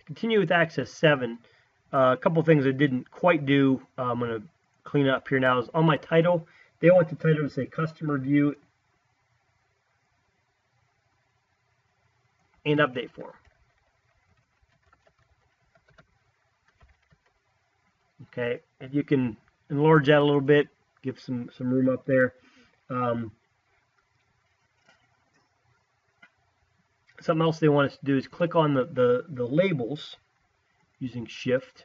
To continue with Access 7, a couple things I didn't quite do. I'm going to clean up here now. Is on my title, they want the title to say Customer View and Update Form. Okay, and you can enlarge that a little bit, give some room up there. Something else they want us to do is click on the labels using Shift.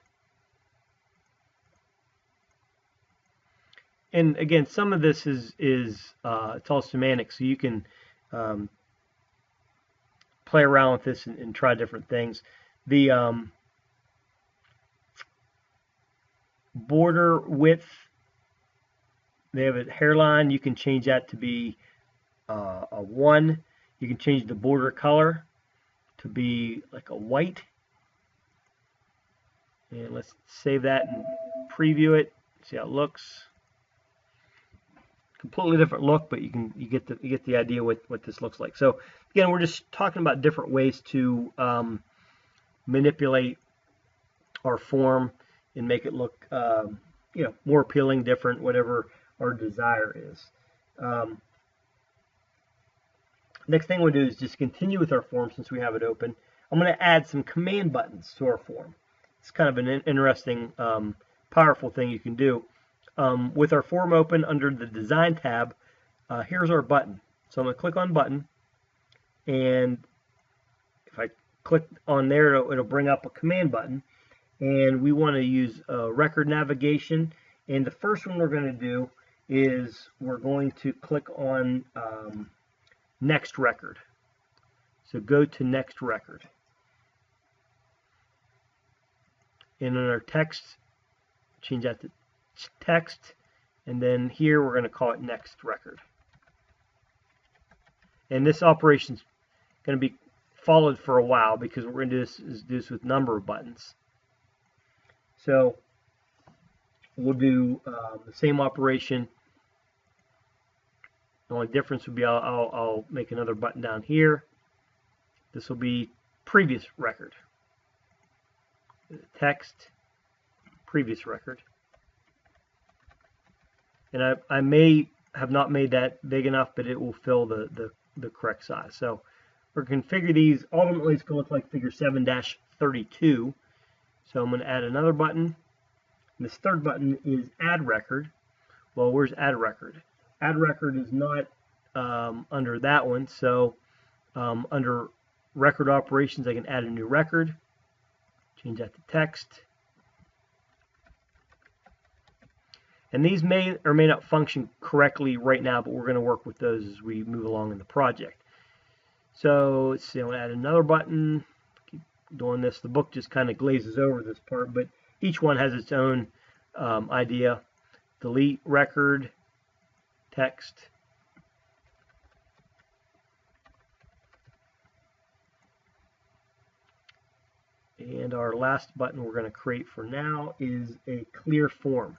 And again, some of this is it's all semantic, so you can play around with this and try different things. The border width, they have a hairline. You can change that to be a 1. You can change the border color to be like a white. And let's save that and preview it. See how it looks. Completely different look, but you get the idea what this looks like. So again, we're just talking about different ways to manipulate our form and make it look more appealing, different, whatever our desire is. Next thing we'll do is just continue with our form since we have it open. I'm going to add some command buttons to our form. It's kind of an interesting, powerful thing you can do. With our form open under the Design tab, here's our button. So I'm going to click on Button, and if I click on there, it'll bring up a command button, and we want to use record navigation. And the first one we're going to do is we're going to click on Next Record. So go to Next Record. And in our text, change that to text, and then here we're going to call it Next Record. And this operation is going to be followed for a while because what we're going to do this with number of buttons. So we'll do the same operation. The only difference would be I'll make another button down here. This will be Previous Record. Text, Previous Record. And I may have not made that big enough, but it will fill the correct size. So we're going to configure these. Ultimately, it's going to look like figure 7-32. So I'm going to add another button. And this third button is Add Record. Well, where's Add Record? Add Record is not under that one. So under Record Operations, I can add a new record. Change that to text. And these may or may not function correctly right now, but we're going to work with those as we move along in the project. So let's see, I'm going to add another button. Keep doing this. The book just kind of glazes over this part, but each one has its own idea. Delete record, text. And our last button we're going to create for now is a clear form.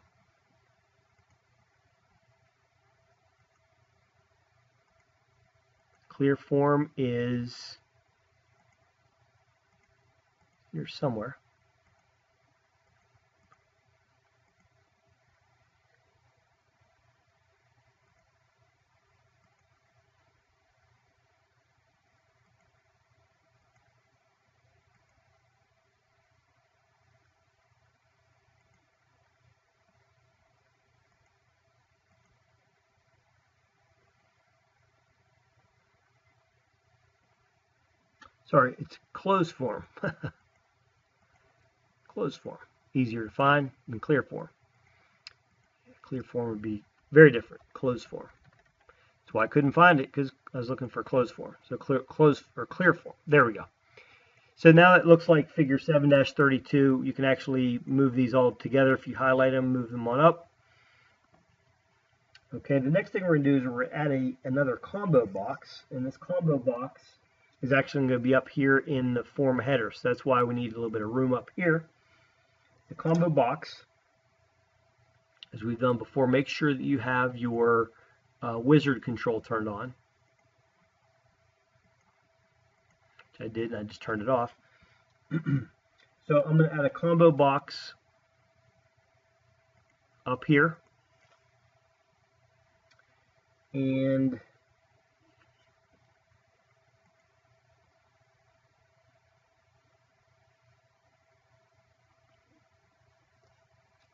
Clear form is here somewhere. Sorry, it's closed form. Closed form. Easier to find than clear form. Clear form would be very different. Closed form. That's why I couldn't find it, because I was looking for closed form. So clear form. There we go. So now it looks like figure 7-32. You can actually move these all together if you highlight them, move them on up. Okay, the next thing we're going to do is we're going to add another combo box, and this combo box is actually going to be up here in the form header. So that's why we need a little bit of room up here. The combo box, as we've done before, make sure that you have your wizard control turned on. Which I did, and I just turned it off. So I'm going to add a combo box up here. And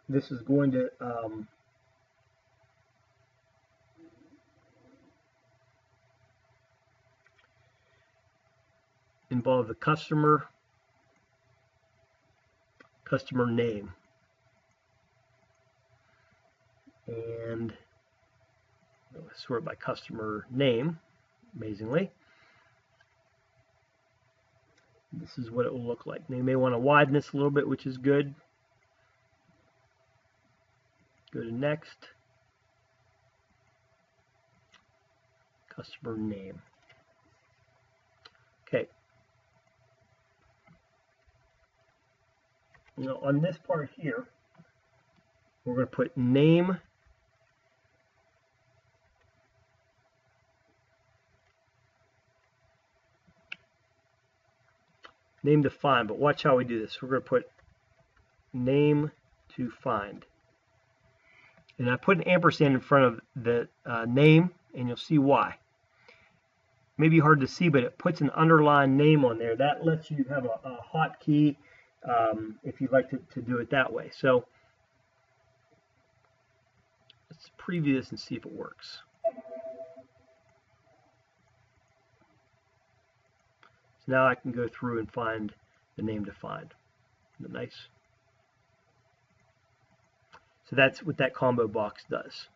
this is going to involve the customer name. And sort by customer name, amazingly. This is what it will look like. Now you may want to widen this a little bit, which is good. Go to next. Customer name. Okay. Now on this part here, we're going to put name to find, but watch how we do this. We're going to put name to find. And I put an ampersand in front of the name, and you'll see why. Maybe hard to see, but it puts an underlined name on there. That lets you have a hotkey if you'd like to do it that way. So let's preview this and see if it works. So now I can go through and find the name to find. Isn't that nice? So that's what that combo box does.